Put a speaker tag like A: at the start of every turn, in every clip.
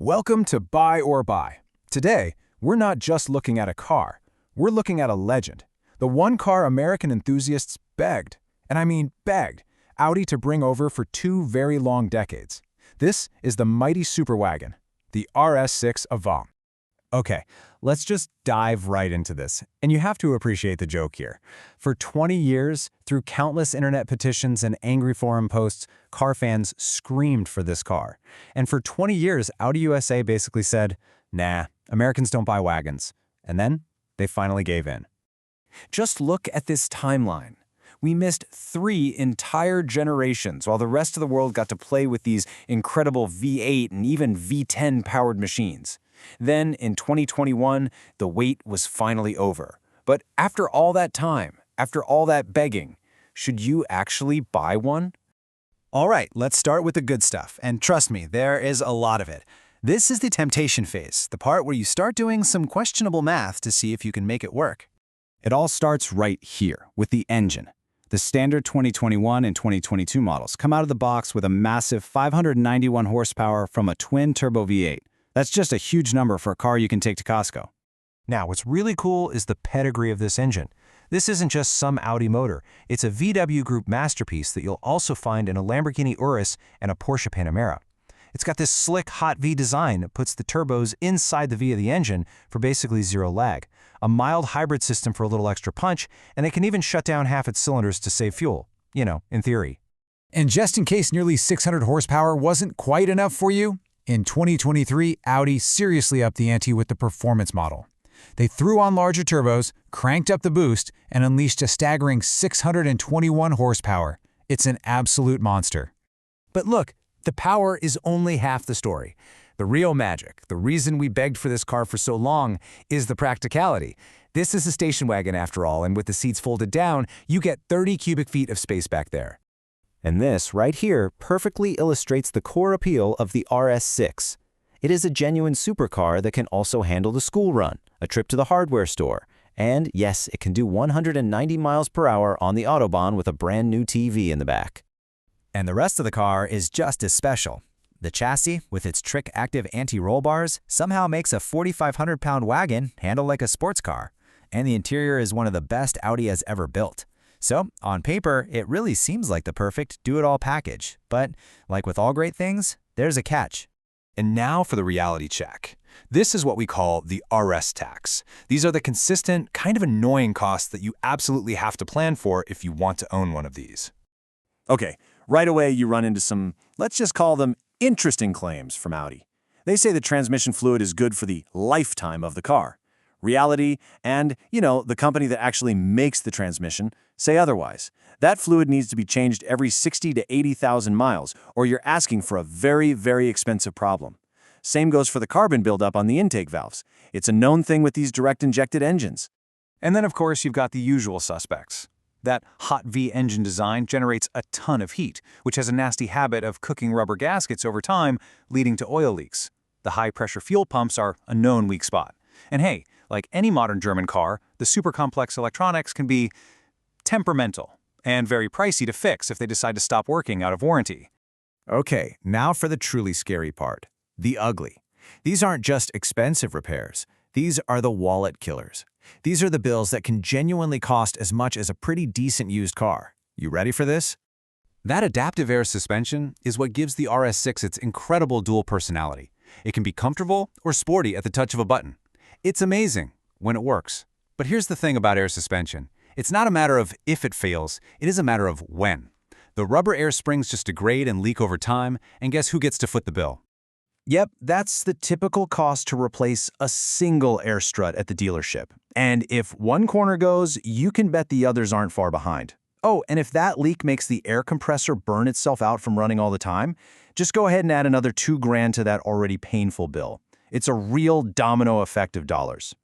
A: Welcome to Buy or Buy. Today, we're not just looking at a car, we're looking at a legend. The one car American enthusiasts begged, and I mean begged, Audi to bring over for 2 very long decades. This is the mighty superwagon, the RS6 Avant. Okay, let's just dive right into this, and you have to appreciate the joke here. For 20 years, through countless internet petitions and angry forum posts, car fans screamed for this car. And for 20 years, Audi USA basically said, nah, Americans don't buy wagons. And then, they finally gave in. Just look at this timeline. We missed 3 entire generations while the rest of the world got to play with these incredible V8 and even V10-powered machines. Then, in 2021, the wait was finally over. But after all that time, after all that begging, should you actually buy one?
B: All right, let's start with the good stuff. And trust me, there is a lot of it. This is the temptation phase, the part where you start doing some questionable math to see if you can make it work. It all starts right here, with the engine. The standard 2021 and 2022 models come out of the box with a massive 591 horsepower from a twin-turbo V8. That's just a huge number for a car you can take to Costco.
C: Now, what's really cool is the pedigree of this engine. This isn't just some Audi motor. It's a VW Group masterpiece that you'll also find in a Lamborghini Urus and a Porsche Panamera. It's got this slick hot V design that puts the turbos inside the V of the engine for basically zero lag, a mild hybrid system for a little extra punch, and they can even shut down half its cylinders to save fuel. You know, in theory.
A: And just in case nearly 600 horsepower wasn't quite enough for you, in 2023, Audi seriously upped the ante with the performance model. They threw on larger turbos, cranked up the boost, and unleashed a staggering 621 horsepower. It's an absolute monster.
C: But look, the power is only half the story. The real magic, the reason we begged for this car for so long, is the practicality. This is a station wagon after all, and with the seats folded down, you get 30 cubic feet of space back there. And this, right here, perfectly illustrates the core appeal of the RS6. It is a genuine supercar that can also handle the school run, a trip to the hardware store, and yes, it can do 190 miles per hour on the Autobahn with a brand new TV in the back. And the rest of the car is just as special. The chassis, with its trick-active anti-roll bars, somehow makes a 4,500-pound wagon handle like a sports car. And the interior is one of the best Audi has ever built. So, on paper, it really seems like the perfect do-it-all package. But, like with all great things, there's a catch.
A: And now for the reality check. This is what we call the RS tax. These are the consistent, kind of annoying costs that you absolutely have to plan for if you want to own one of these.
D: Okay, right away you run into some, let's just call them interesting claims from Audi. They say the transmission fluid is good for the lifetime of the car. Reality and, the company that actually makes the transmission say otherwise. That fluid needs to be changed every 60 to 80,000 miles, or you're asking for a very, very expensive problem. Same goes for the carbon buildup on the intake valves. It's a known thing with these direct-injected engines.
A: And then, of course, you've got the usual suspects. That hot V engine design generates a ton of heat, which has a nasty habit of cooking rubber gaskets over time, leading to oil leaks. The high-pressure fuel pumps are a known weak spot. And hey, like any modern German car, the super complex electronics can be temperamental and very pricey to fix if they decide to stop working out of warranty.
C: Okay, now for the truly scary part, the ugly. These aren't just expensive repairs. These are the wallet killers. These are the bills that can genuinely cost as much as a pretty decent used car. You ready for this?
A: That adaptive air suspension is what gives the RS6 its incredible dual personality. It can be comfortable or sporty at the touch of a button. It's amazing when it works. But here's the thing about air suspension. It's not a matter of if it fails, it is a matter of when. The rubber air springs just degrade and leak over time, and guess who gets to foot the bill?
C: Yep, that's the typical cost to replace a single air strut at the dealership. And if one corner goes, you can bet the others aren't far behind. Oh, and if that leak makes the air compressor burn itself out from running all the time, just go ahead and add another $2,000 to that already painful bill. It's a real domino effect of dollars.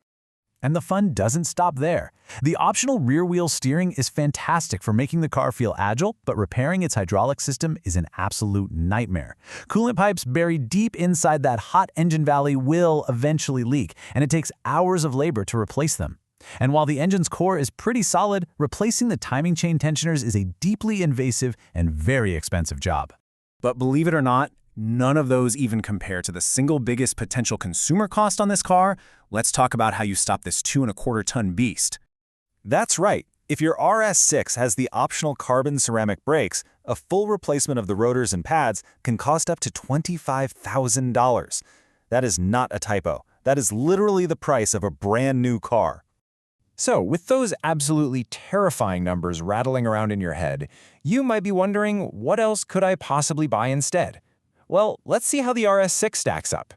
E: And the fun doesn't stop there. The optional rear-wheel steering is fantastic for making the car feel agile, but repairing its hydraulic system is an absolute nightmare. Coolant pipes buried deep inside that hot engine valley will eventually leak, and it takes hours of labor to replace them. And while the engine's core is pretty solid, replacing the timing chain tensioners is a deeply invasive and very expensive job.
C: But believe it or not,
B: none of those even compare to the single biggest potential consumer cost on this car. Let's talk about how you stop this 2.25-ton beast. That's right. If your RS6 has the optional carbon ceramic brakes, a full replacement of the rotors and pads can cost up to $25,000. That is not a typo. That is literally the price of a brand new car.
C: So, with those absolutely terrifying numbers rattling around in your head, you might be wondering, what else could I possibly buy instead? Well, let's see how the RS6 stacks up.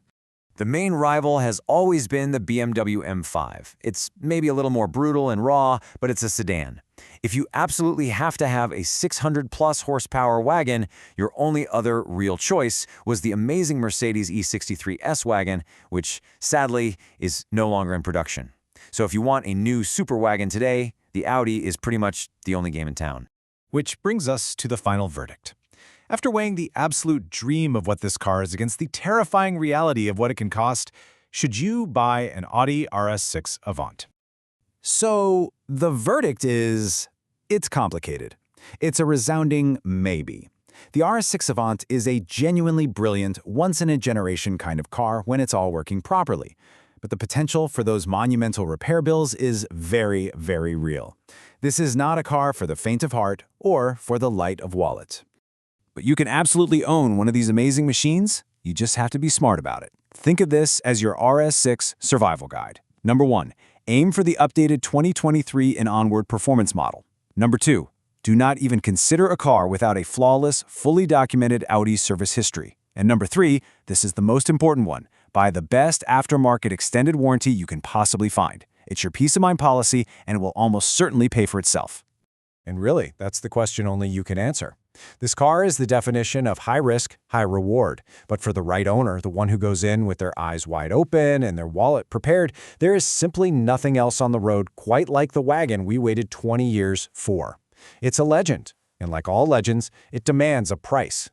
C: The main rival has always been the BMW M5. It's maybe a little more brutal and raw, but it's a sedan. If you absolutely have to have a 600-plus horsepower wagon, your only other real choice was the amazing Mercedes E63 S-Wagon, which, sadly, is no longer in production. So if you want a new super wagon today, the Audi is pretty much the only game in town.
B: Which brings us to the final verdict. After weighing the absolute dream of what this car is against the terrifying reality of what it can cost, should you buy an Audi RS6 Avant?
E: So, the verdict is, it's complicated. It's a resounding maybe. The RS6 Avant is a genuinely brilliant, once-in-a-generation kind of car when it's all working properly. But the potential for those monumental repair bills is very, very real. This is not a car for the faint of heart or for the light of wallet.
A: But you can absolutely own one of these amazing machines. You just have to be smart about it. Think of this as your RS6 survival guide. Number 1, aim for the updated 2023 and onward performance model. Number 2, do not even consider a car without a flawless, fully documented Audi service history. And number 3, this is the most important one, buy the best aftermarket extended warranty you can possibly find. It's your peace of mind policy, and it will almost certainly pay for itself.
C: And really, that's the question only you can answer. This car is the definition of high risk, high reward. But for the right owner, the one who goes in with their eyes wide open and their wallet prepared, there is simply nothing else on the road quite like the wagon we waited 20 years for. It's a legend, and like all legends, it demands a price.